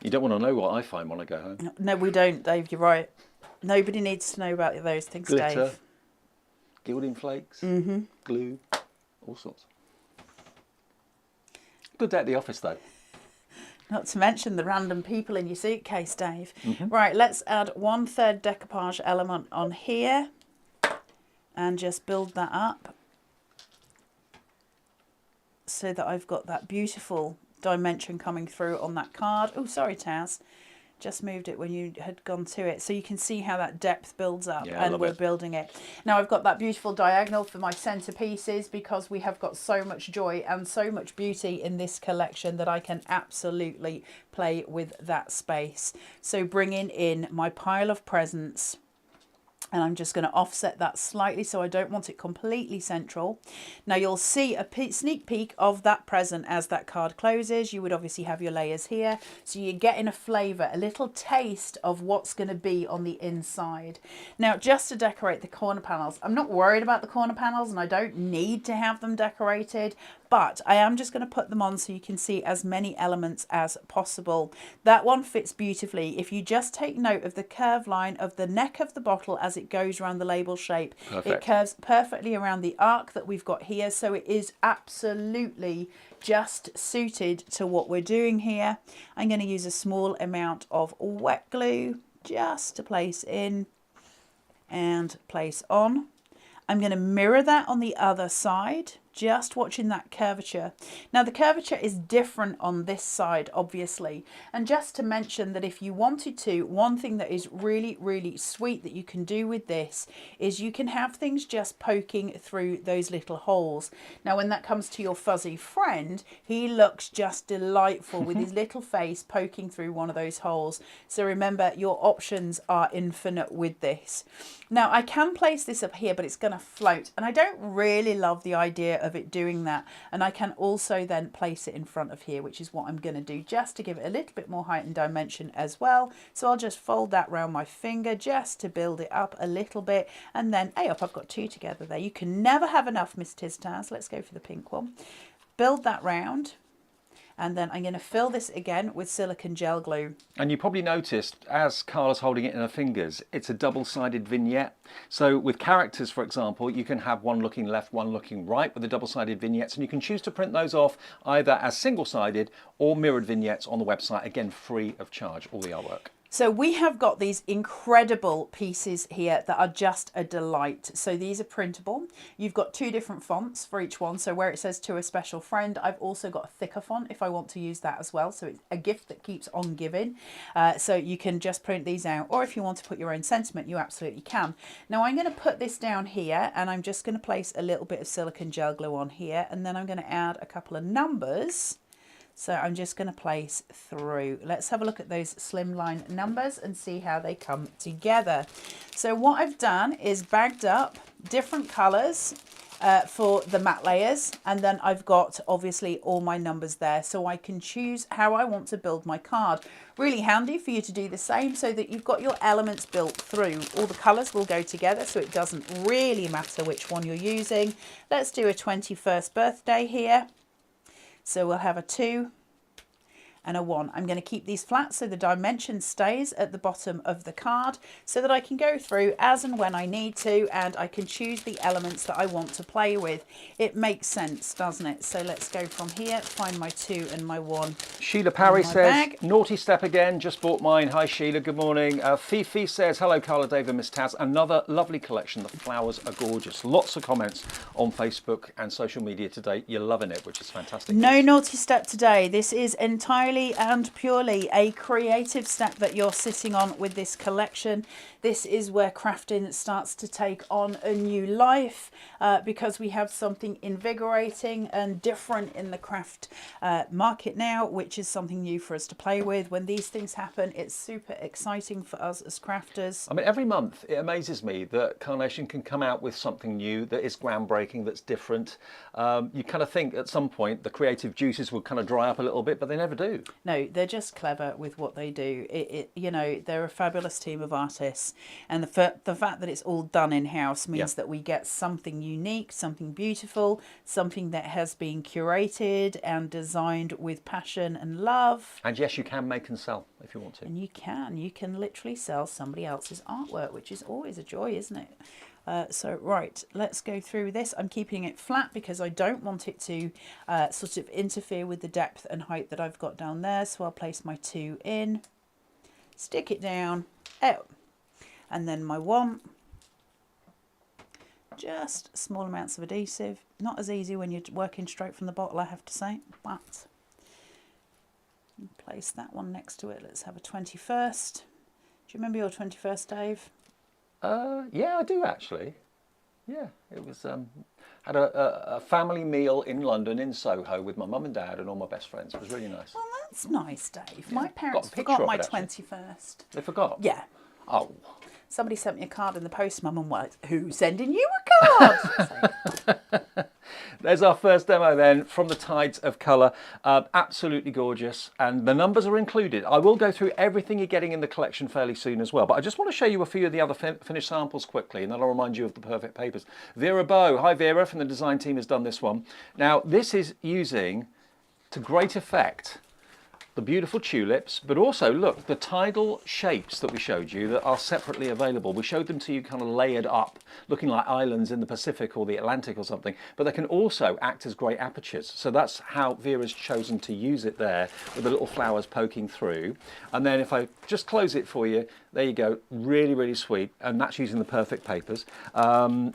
You don't want to know what I find when I go home. No, we don't, Dave, you're right. Nobody needs to know about those things, Glitter, Dave. gilding flakes, glue, all sorts. Good day at the office though. Not to mention the random people in your suitcase, Dave. Right, let's add 1/3 decoupage element on here and just build that up so that I've got that beautiful dimension coming through on that card. Oh, sorry, Taz. Just moved it when you had gone to it. So you can see how that depth builds up, Yeah, and we're building it. Now I've got that beautiful diagonal for my centerpieces because we have got so much joy and so much beauty in this collection that I can absolutely play with that space. So bringing in my pile of presents And I'm just going to offset that slightly, so I don't want it completely central. Now you'll see a sneak peek of that present as that card closes. You would obviously have your layers here, so you're getting a flavour, a little taste of what's going to be on the inside. Now, just to decorate the corner panels, I'm not worried about the corner panels and I don't need to have them decorated, but I am just going to put them on so you can see as many elements as possible. That one fits beautifully. If you just take note of the curve line of the neck of the bottle as it goes around the label shape, it curves perfectly around the arc that we've got here, so it is absolutely just suited to what we're doing here. I'm going to use a small amount of wet glue just to place in and place on. I'm going to mirror that on the other side, just watching that curvature. Now the curvature is different on this side, obviously. And just to mention that if you wanted to, one thing that is really, really sweet that you can do with this is you can have things just poking through those little holes. Now when that comes to your fuzzy friend, he looks just delightful with his little face poking through one of those holes. So remember, your options are infinite with this. Now I can place this up here, but it's going to float, and I don't really love the idea of it doing that. And I can also then place it in front of here, which is what I'm going to do just to give it a little bit more height and dimension as well. So I'll just fold that around my finger just to build it up a little bit, and then hey up, I've got two together there. You can never have enough, Miss Tiztaz. Let's go for the pink one. Build that round. And then I'm going to fill this again with silicone gel glue. And you probably noticed, as Carla's holding it in her fingers, it's a double-sided vignette. So with characters, for example, you can have one looking left, one looking right with the double-sided vignettes, and you can choose to print those off either as single-sided or mirrored vignettes on the website, again, free of charge, all the artwork. So we have got these incredible pieces here that are just a delight. So these are printable. You've got two different fonts for each one. So where it says to a special friend, I've also got a thicker font if I want to use that as well. So it's a gift that keeps on giving. So you can just print these out, or if you want to put your own sentiment, you absolutely can. Now I'm going to put this down here, and I'm just going to place a little bit of silicone gel glue on here, and then I'm going to add a couple of numbers. So I'm just going to place through. Let's have a look at those slimline numbers and see how they come together. So what I've done is bagged up different colours for the matte layers, and then I've got obviously all my numbers there, so I can choose how I want to build my card. Really handy for you to do the same so that you've got your elements built through. All the colours will go together, so it doesn't really matter which one you're using. Let's do a 21st birthday here. So we'll have a 2 and a 1. I'm going to keep these flat so the dimension stays at the bottom of the card so that I can go through as and when I need to, and I can choose the elements that I want to play with. It makes sense, doesn't it? So let's go from here, find my 2 and my 1. Sheila Parry says, bag. naughty step again, just bought mine. Hi Sheila, good morning. Fifi says, hello Carla, Dave and Miss Taz. Another lovely collection. The flowers are gorgeous. Lots of comments on Facebook and social media today. You're loving it, which is fantastic. No naughty step today. This is entirely and purely a creative step that you're sitting on with this collection. This is where crafting starts to take on a new life because we have something invigorating and different in the craft market now, which is something new for us to play with. When these things happen, it's super exciting for us as crafters. I mean, every month it amazes me that Carnation can come out with something new that is groundbreaking, that's different. You kind of think at some point the creative juices will kind of dry up a little bit, but they never do. No, they're just clever with what they do. You know, they're a fabulous team of artists, and the fact that it's all done in-house means that we get something unique, something beautiful, something that has been curated and designed with passion and love. And yes, you can make and sell if you want to. And you can literally sell somebody else's artwork, which is always a joy, isn't it? So right, let's go through this. I'm keeping it flat because I don't want it to sort of interfere with the depth and height that I've got down there. So I'll place my 2 in, stick it down, out, and then my 1. Just small amounts of adhesive. Not as easy when you're working straight from the bottle, I have to say, but place that one next to it. Let's have a 21st. Do you remember your 21st, Dave? Yeah, I do actually. Yeah, it was had a family meal in London in Soho with my mum and dad and all my best friends. It was really nice. Well, that's nice, Dave. My Yeah, parents got a picture forgot of my it, actually. 21st. They forgot? Yeah. Oh. somebody sent me a card in the post, Mum, and what? Who's sending you a card? So, there's our first demo then from the Tides of Colour. Absolutely gorgeous, and the numbers are included. I will go through everything you're getting in the collection fairly soon as well, but I just want to show you a few of the other finished samples quickly, and then I'll remind you of the perfect papers. Vera Bow, hi Vera, from the design team, has done this one. Now this is using to great effect the beautiful tulips, but also look, the tidal shapes that we showed you that are separately available. We showed them to you kind of layered up, looking like islands in the Pacific or the Atlantic or something, but they can also act as great apertures. So that's how Vera's chosen to use it there, with the little flowers poking through. And then if I just close it for you, there you go, really, really sweet, and that's using the perfect papers.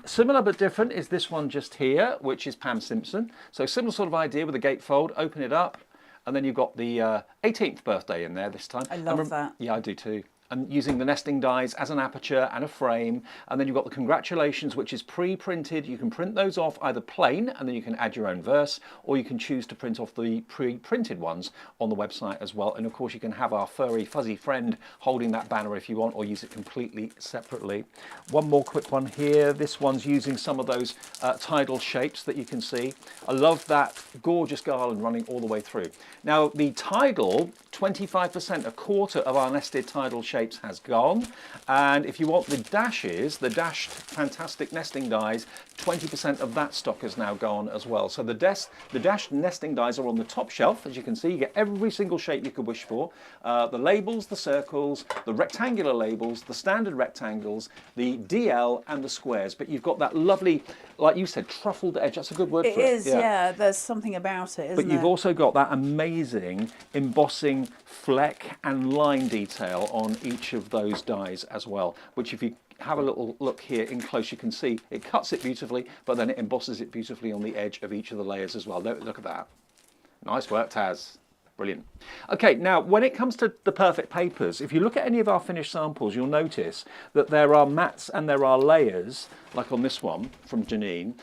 Similar but different is this one just here, which is Pam Simpson. So similar sort of idea with the gatefold, open it up, and then you've got the 18th birthday in there this time. I love that. Yeah, I do too. And using the nesting dies as an aperture and a frame. And then you've got the congratulations, which is pre-printed. You can print those off either plain, and then you can add your own verse, or you can choose to print off the pre-printed ones on the website as well. And of course you can have our furry fuzzy friend holding that banner if you want, or use it completely separately. One more quick one here. This one's using some of those tidal shapes that you can see. I love that gorgeous garland running all the way through. Now the tidal, 25%, a quarter of our nested tidal shapes has gone, and if you want the dashes, the dashed fantastic nesting dies, 20% of that stock has now gone as well. So the dashed nesting dies are on the top shelf, as you can see. You get every single shape you could wish for. The labels, the circles, the rectangular labels, the standard rectangles, the DL and the squares, but you've got that lovely, like you said, truffled edge. That's a good word for it. It is, yeah, there's something about it, isn't But you've there? also got that amazing embossing fleck and line detail on each of those dies as well, which if you have a little look here in close, you can see it cuts it beautifully, but then it embosses it beautifully on the edge of each of the layers as well. Look at that. Nice work, Taz. Brilliant. Okay, now when it comes to the perfect papers, if you look at any of our finished samples, you'll notice that there are mats and there are layers, like on this one from Janine,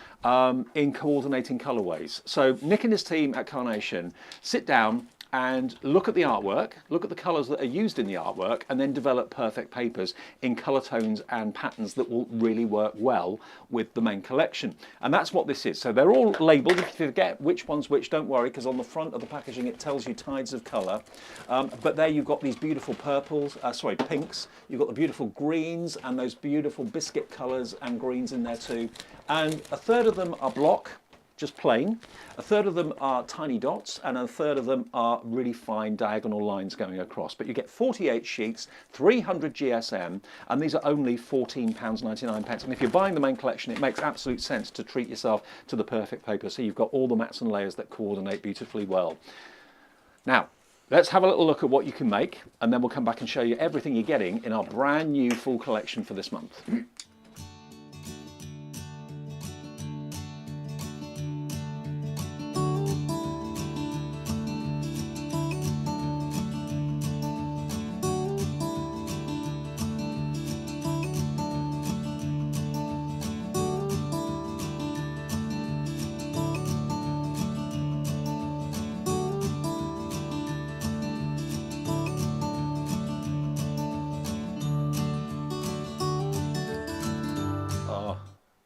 in coordinating colourways. So Nick and his team at Carnation sit down and look at the artwork, look at the colours that are used in the artwork, and then develop perfect papers in colour tones and patterns that will really work well with the main collection. And that's what this is. So they're all labelled. If you forget which one's which, don't worry, because on the front of the packaging it tells you tides of colour. But there you've got these beautiful purples, pinks, you've got the beautiful greens and those beautiful biscuit colours and greens in there too. And a third of them are block, just plain. A third of them are tiny dots, and a third of them are really fine diagonal lines going across. But you get 48 sheets, 300 GSM, and these are only £14.99. And if you're buying the main collection, it makes absolute sense to treat yourself to the perfect paper. So you've got all the mats and layers that coordinate beautifully well. Now, let's have a little look at what you can make, and then we'll come back and show you everything you're getting in our brand new full collection for this month.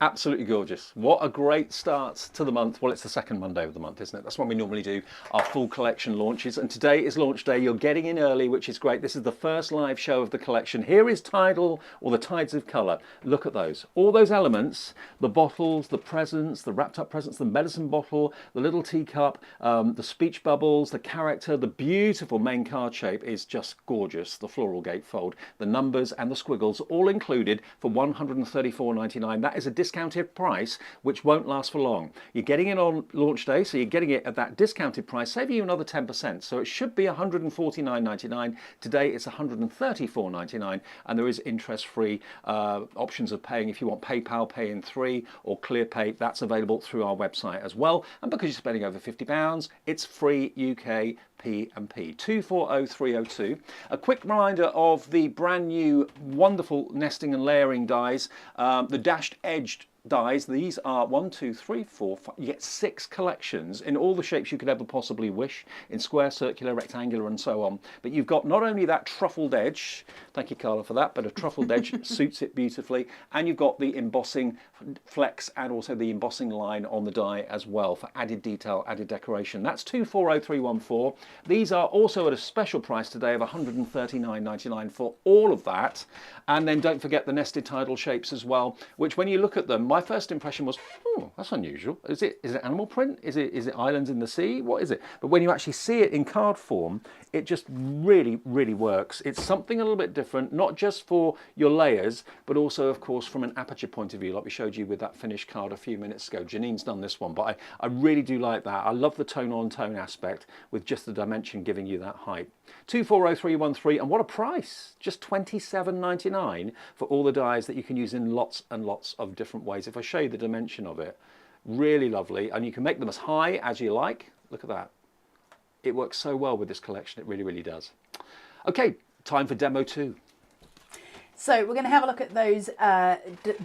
Absolutely gorgeous. What a great start to the month. Well, it's the second Monday of the month, isn't it? That's when we normally do our full collection launches. And today is launch day. You're getting in early, which is great. This is the first live show of the collection. Here is Tidal, or the Tides of Colour. Look at those. All those elements, the bottles, the presents, the wrapped up presents, the medicine bottle, the little teacup, the speech bubbles, the character, the beautiful main card shape is just gorgeous. The floral gatefold, the numbers and the squiggles, all included for £134.99. That is a discounted price which won't last for long. You're getting it on launch day, so you're getting it at that discounted price, saving you another 10%. So it should be £149.99. Today it's £134.99, and there is interest-free options of paying if you want PayPal, Pay in 3 or ClearPay. That's available through our website as well. And because you're spending over £50, it's free UK P&P 240302. A quick reminder of the brand new wonderful nesting and layering dies, the dashed edged dies. These are 1, 2, 3, 4, 5. You get 6 collections in all the shapes you could ever possibly wish, in square, circular, rectangular, and so on. But you've got not only that truffled edge, thank you Carla for that, but a truffled edge suits it beautifully, and you've got the embossing flex and also the embossing line on the die as well for added detail, added decoration. That's 240314. These are also at a special price today of $139.99 for all of that. And then don't forget the nested tidal shapes as well, which when you look at them, my first impression was, oh, that's unusual. Is it animal print? Is it islands in the sea? What is it? But when you actually see it in card form, it just really, really works. It's something a little bit different, not just for your layers, but also, of course, from an aperture point of view, like we showed you with that finished card a few minutes ago. Janine's done this one, but I really do like that. I love the tone-on-tone aspect with just the dimension giving you that height. 240313, and what a price! Just $27.99 for all the dies that you can use in lots and lots of different ways. If I show you the dimension of it, really lovely, and you can make them as high as you like. Look at that. It works so well with this collection, it really, really does. Okay, time for demo 2. So we're going to have a look at those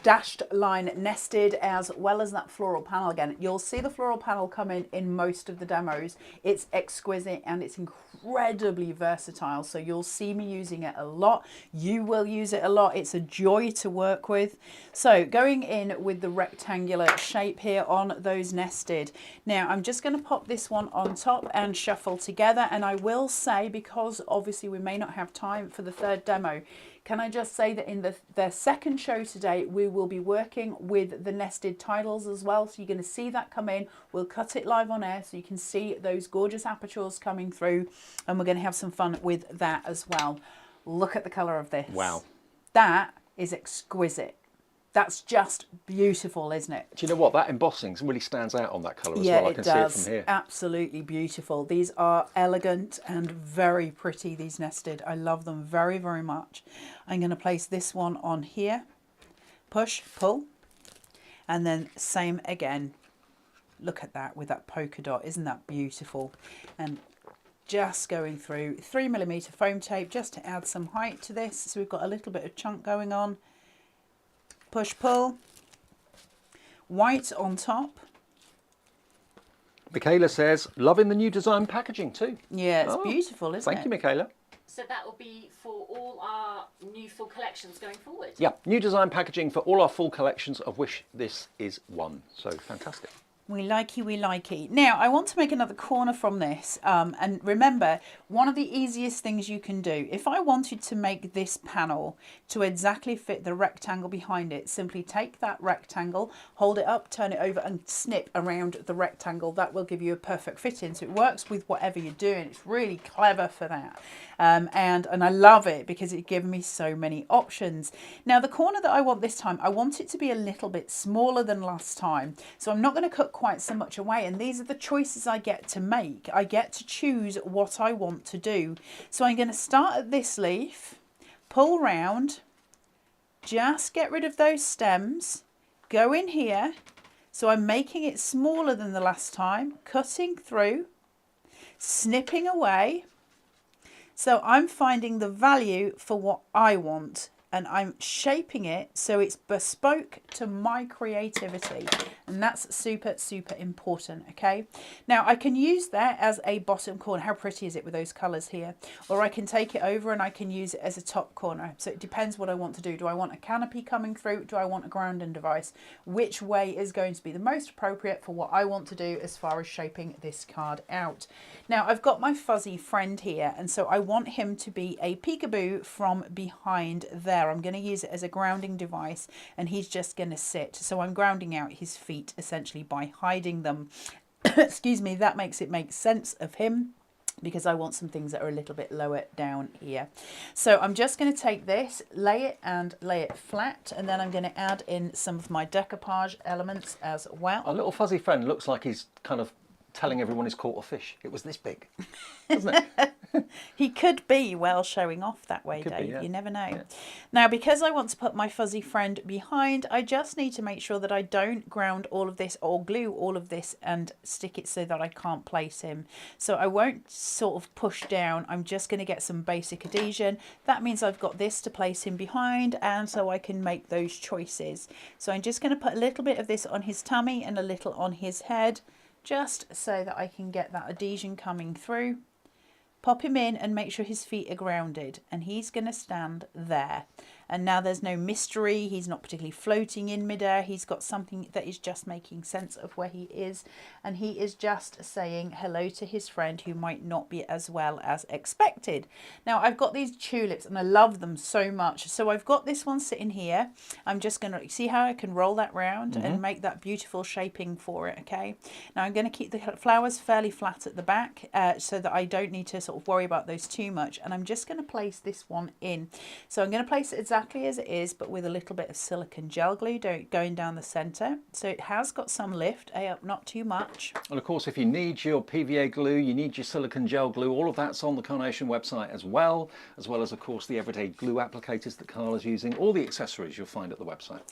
dashed line nested as well as that floral panel again. You'll see the floral panel come in most of the demos. It's exquisite and it's incredibly versatile. So you'll see me using it a lot. You will use it a lot. It's a joy to work with. So going in with the rectangular shape here on those nested. Now I'm just going to pop this one on top and shuffle together. And I will say, because obviously we may not have time for the third demo, can I just say that in the second show today, we will be working with the nested tidals as well. So you're going to see that come in. We'll cut it live on air so you can see those gorgeous apertures coming through. And we're going to have some fun with that as well. Look at the colour of this. Wow. That is exquisite. That's just beautiful, isn't it? Do you know what? That embossing really stands out on that colour as Yeah, well. I can see it from here. Absolutely beautiful. These are elegant and very pretty, these nested. I love them very, very much. I'm going to place this one on here. Push, pull. And then same again. Look at that with that polka dot. Isn't that beautiful? And just going through 3mm foam tape just to add some height to this. So we've got a little bit of chunk going on. Push, pull, white on top. Michaela says, loving the new design packaging too. Yeah, it's beautiful, isn't it? Thank you, Michaela. So that will be for all our new full collections going forward? Yeah, new design packaging for all our full collections, of which this is one. So fantastic. We likey, we likey. Now, I want to make another corner from this. And remember, one of the easiest things you can do, if I wanted to make this panel to exactly fit the rectangle behind it, simply take that rectangle, hold it up, turn it over and snip around the rectangle. That will give you a perfect fit in. So it works with whatever you're doing. It's really clever for that. And I love it because it gives me so many options. Now, the corner that I want this time, I want it to be a little bit smaller than last time. So I'm not going to cut quite so much away, and these are the choices I get to make. I get to choose what I want to do. So I'm going to start at this leaf, pull round, just get rid of those stems, go in here. So I'm making it smaller than the last time, cutting through, snipping away. So I'm finding the value for what I want, and I'm shaping it so it's bespoke to my creativity. And that's super, super important, okay? Now, I can use that as a bottom corner. How pretty is it with those colours here? Or I can take it over and I can use it as a top corner. So it depends what I want to do. Do I want a canopy coming through? Do I want a grounding device? Which way is going to be the most appropriate for what I want to do as far as shaping this card out? Now, I've got my fuzzy friend here, and so I want him to be a peekaboo from behind there. I'm going to use it as a grounding device, and he's just going to sit. So I'm grounding out his feet essentially by hiding them. Excuse me, that makes it make sense of him, because I want some things that are a little bit lower down here. So I'm just going to take this, lay it flat, and then I'm going to add in some of my decoupage elements as well. Our little fuzzy friend looks like he's kind of telling everyone he's caught a fish. It was this big, wasn't it? He could be well showing off that way, Could be, Dave. yeah. You never know. Yeah. Now, because I want to put my fuzzy friend behind, I just need to make sure that I don't ground all of this or glue all of this and stick it so that I can't place him. So I won't sort of push down. I'm just going to get some basic adhesion. That means I've got this to place him behind, and so I can make those choices. So I'm just going to put a little bit of this on his tummy and a little on his head, just so that I can get that adhesion coming through. Pop him in and make sure his feet are grounded, and he's going to stand there. And now there's no mystery. He's not particularly floating in midair. He's got something that is just making sense of where he is, and he is just saying hello to his friend who might not be as well as expected. Now I've got these tulips and I love them so much. So I've got this one sitting here. I'm just going to see how I can roll that round and make that beautiful shaping for it. Okay. Now I'm going to keep the flowers fairly flat at the back so that I don't need to sort of worry about those too much. And I'm just going to place this one in. So I'm going to place it exactly as it is, but with a little bit of silicone gel glue going down the center, so it has got some lift, not too much. And of course, if you need your PVA glue, you need your silicone gel glue, all of that's on the Carnation website as well as of course the everyday glue applicators that Carla's using, all the accessories you'll find at the website.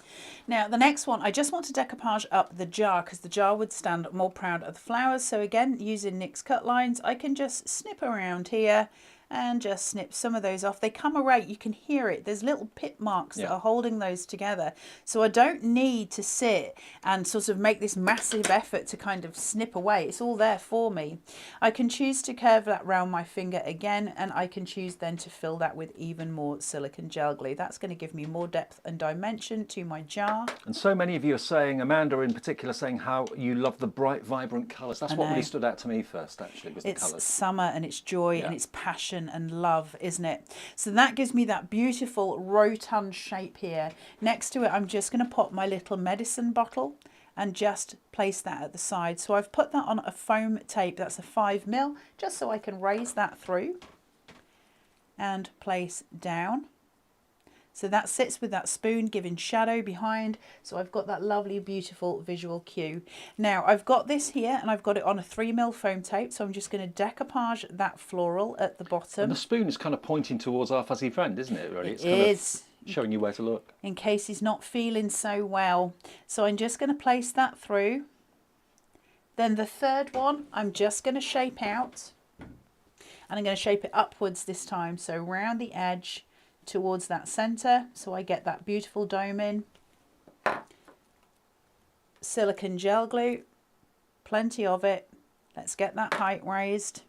Now the next one, I just want to decoupage up the jar because the jar would stand more proud of the flowers. So again, using NYX cut lines, I can just snip around here and just snip some of those off. They come right, you can hear it. There's little pit marks that are holding those together. So I don't need to sit and sort of make this massive effort to kind of snip away. It's all there for me. I can choose to curve that round my finger again, and I can choose then to fill that with even more silicone gel glue. That's going to give me more depth and dimension to my jar. And so many of you are saying, Amanda in particular, saying how you love the bright, vibrant colours. That's what really stood out to me first, actually, was the colours. It's summer and it's joy and it's passion and love, isn't it? So that gives me that beautiful rotund shape here. Next to it, I'm just going to pop my little medicine bottle and just place that at the side. So I've put that on a foam tape, that's a 5mm, just so I can raise that through and place down. So that sits with that spoon, giving shadow behind. So I've got that lovely, beautiful visual cue. Now I've got this here and I've got it on a 3mm foam tape. So I'm just going to decoupage that floral at the bottom. And the spoon is kind of pointing towards our fuzzy friend, isn't it, really? It is. Showing you where to look. In case he's not feeling so well. So I'm just going to place that through. Then the third one, I'm just going to shape out. And I'm going to shape it upwards this time. So round the edge towards that center, so I get that beautiful dome in. Silicone gel glue, plenty of it. Let's get that height raised.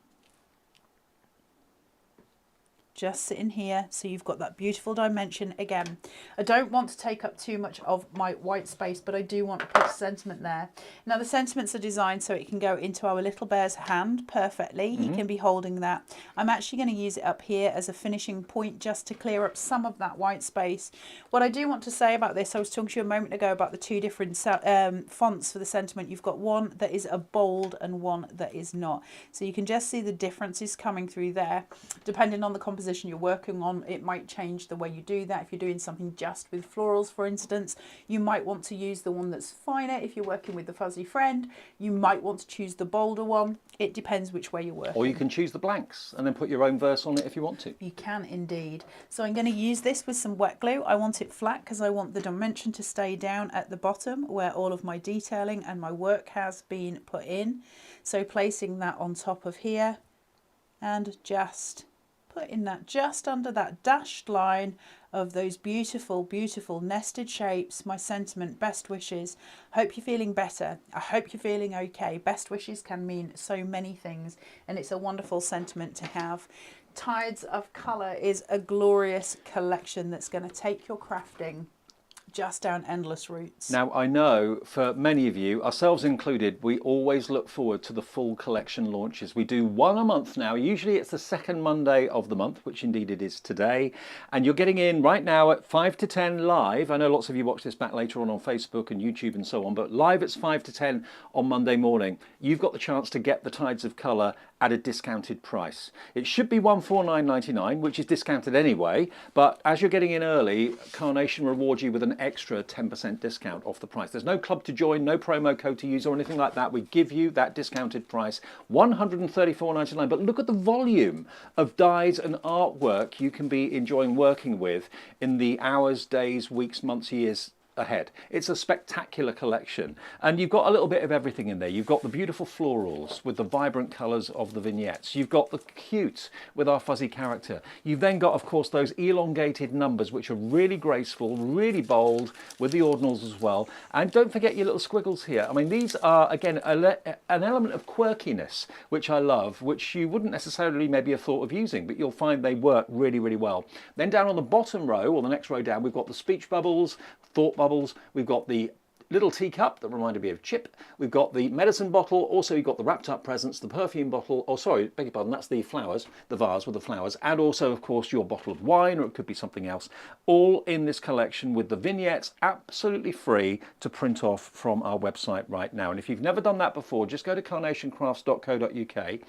Just sitting here, so you've got that beautiful dimension. Again, I don't want to take up too much of my white space, but I do want to put a sentiment there. Now the sentiments are designed so it can go into our little bear's hand perfectly. He can be holding that. I'm actually going to use it up here as a finishing point just to clear up some of that white space. What I do want to say about this, I was talking to you a moment ago about the two different fonts for the sentiment. You've got one that is a bold and one that is not. So you can just see the differences coming through there. Depending on the composition you're working on, it might change the way you do that. If you're doing something just with florals, for instance, you might want to use the one that's finer. If you're working with the fuzzy friend, you might want to choose the bolder one. It depends which way you're working. Or you can choose the blanks and then put your own verse on it if you want to. You can indeed. So I'm going to use this with some wet glue. I want it flat because I want the dimension to stay down at the bottom where all of my detailing and my work has been put in. So placing that on top of here and just putting that just under that dashed line of those beautiful, beautiful nested shapes. My sentiment, best wishes. Hope you're feeling better. I hope you're feeling okay. Best wishes can mean so many things, and it's a wonderful sentiment to have. Tides of Colour is a glorious collection that's going to take your crafting just down endless routes. Now, I know for many of you, ourselves included, we always look forward to the full collection launches. We do one a month now. Usually it's the second Monday of the month, which indeed it is today. And you're getting in right now at 5 to 10 live. I know lots of you watch this back later on Facebook and YouTube and so on, but live it's 5 to 10 on Monday morning. You've got the chance to get the Tides of Colour at a discounted price. It should be $149.99, which is discounted anyway, but as you're getting in early, Carnation rewards you with an extra 10% discount off the price. There's no club to join, no promo code to use or anything like that. We give you that discounted price, $134.99. But look at the volume of dies and artwork you can be enjoying working with in the hours, days, weeks, months, years ahead. It's a spectacular collection, and you've got a little bit of everything in there. You've got the beautiful florals with the vibrant colours of the vignettes. You've got the cute with our fuzzy character. You've then got, of course, those elongated numbers which are really graceful, really bold with the ordinals as well. And don't forget your little squiggles here. I mean, these are, again, an element of quirkiness which I love, which you wouldn't necessarily maybe have thought of using, but you'll find they work really, really well. Then down on the bottom row, or the next row down, we've got the speech bubbles, thought bubbles, we've got the little teacup that reminded me of Chip, we've got the medicine bottle, also you've got the wrapped up presents, the perfume bottle, oh sorry, beg your pardon, that's the flowers, the vase with the flowers, and also of course your bottle of wine, or it could be something else, all in this collection with the vignettes absolutely free to print off from our website right now. And if you've never done that before, just go to carnationcrafts.co.uk.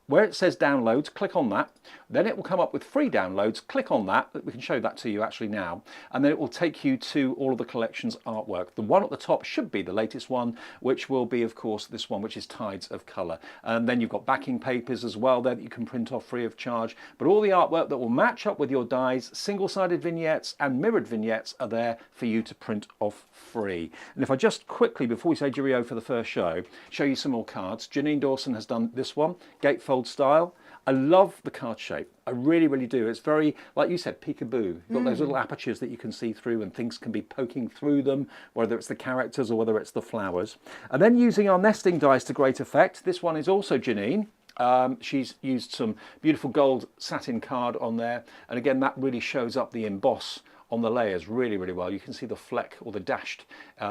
Where it says downloads, click on that. Then it will come up with free downloads. Click on that. We can show that to you actually now. And then it will take you to all of the collection's artwork. The one at the top should be the latest one, which will be, of course, this one, which is Tides of Colour. And then you've got backing papers as well there that you can print off free of charge. But all the artwork that will match up with your dies, single-sided vignettes and mirrored vignettes are there for you to print off free. And if I just quickly, before we say cheerio for the first show you some more cards. Janine Dawson has done this one, gatefold style. I love the card shape. I really, really do. It's very, like you said, peekaboo. You've got those little apertures that you can see through and things can be poking through them, whether it's the characters or whether it's the flowers. And then using our nesting dies to great effect. This one is also Janine. She's used some beautiful gold satin card on there. And again, that really shows up the emboss on the layers really, really well. You can see the fleck or the dashed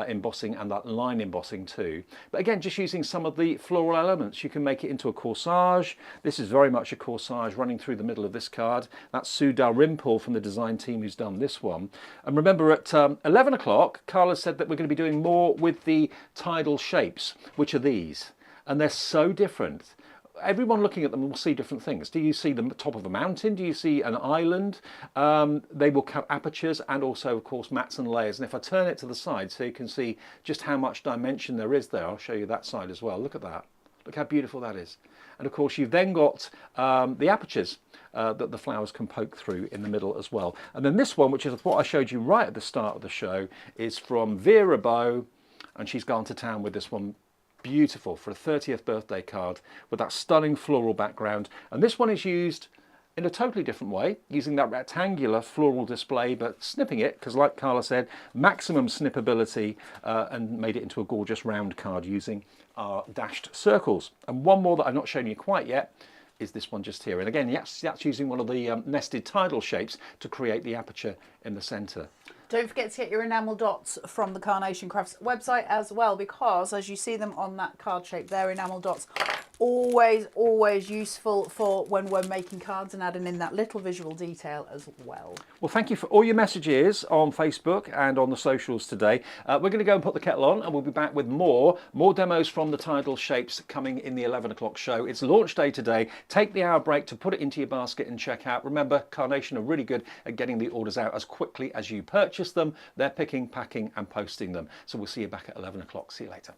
embossing and that line embossing too. But again, just using some of the floral elements, you can make it into a corsage. This is very much a corsage running through the middle of this card. That's Sue Dalrymple from the design team who's done this one. And remember at 11 o'clock, Carla said that we're going to be doing more with the tidal shapes, which are these. And they're so different. Everyone looking at them will see different things. Do you see the top of a mountain? Do you see an island? They will have apertures and also, of course, mats and layers. And if I turn it to the side so you can see just how much dimension there is there, I'll show you that side as well. Look at that. Look how beautiful that is. And of course, you've then got the apertures that the flowers can poke through in the middle as well. And then this one, which is what I showed you right at the start of the show, is from Vera Bow, and she's gone to town with this one. Beautiful for a 30th birthday card with that stunning floral background. And this one is used in a totally different way, using that rectangular floral display, but snipping it, because like Carla said, maximum snippability, and made it into a gorgeous round card using our dashed circles. And one more that I've not shown you quite yet is this one just here. And again, that's using one of the nested tidal shapes to create the aperture in the centre. Don't forget to get your enamel dots from the Carnation Crafts website as well, because as you see them on that card shape there, enamel dots always useful for when we're making cards and adding in that little visual detail as well. Well, thank you for all your messages on Facebook and on the socials today. We're going to go and put the kettle on, and we'll be back with more demos from the tidal shapes coming in the 11 o'clock show. It's launch day today. Take the hour break to put it into your basket and check out. Remember, Carnation are really good at getting the orders out as quickly as you purchase them. They're picking, packing and posting them. So we'll see you back at 11 o'clock. See you later.